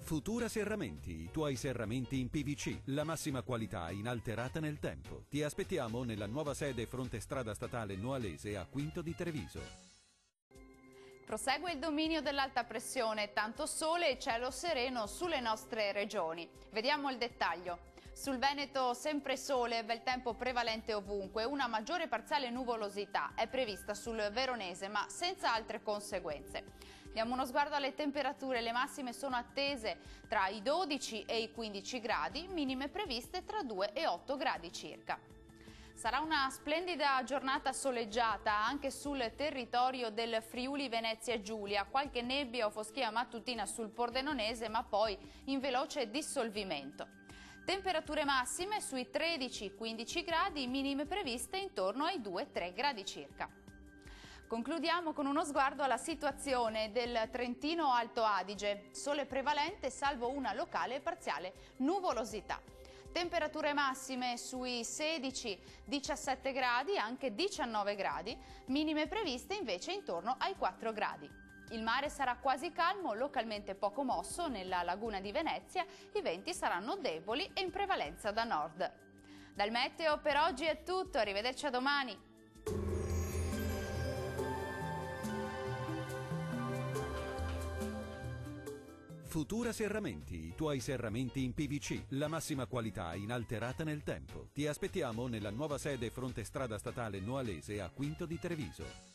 Futura Serramenti, i tuoi serramenti in PVC, la massima qualità inalterata nel tempo. Ti aspettiamo nella nuova sede fronte strada statale Noalese a Quinto di Treviso. Prosegue il dominio dell'alta pressione, tanto sole e cielo sereno sulle nostre regioni. Vediamo il dettaglio. Sul Veneto sempre sole, bel tempo prevalente ovunque, una maggiore parziale nuvolosità è prevista sul Veronese ma senza altre conseguenze. Diamo uno sguardo alle temperature, le massime sono attese tra i 12 e i 15 gradi, minime previste tra 2 e 8 gradi circa. Sarà una splendida giornata soleggiata anche sul territorio del Friuli Venezia Giulia, qualche nebbia o foschia mattutina sul Pordenonese ma poi in veloce dissolvimento. Temperature massime sui 13-15 gradi, minime previste intorno ai 2-3 gradi circa. Concludiamo con uno sguardo alla situazione del Trentino Alto Adige. Sole prevalente salvo una locale e parziale nuvolosità. Temperature massime sui 16-17 gradi, anche 19 gradi, minime previste invece intorno ai 4 gradi. Il mare sarà quasi calmo, localmente poco mosso nella laguna di Venezia, i venti saranno deboli e in prevalenza da nord. Dal meteo per oggi è tutto, arrivederci a domani! Futura Serramenti, i tuoi serramenti in PVC, la massima qualità inalterata nel tempo. Ti aspettiamo nella nuova sede fronte strada statale Noalese a Quinto di Treviso.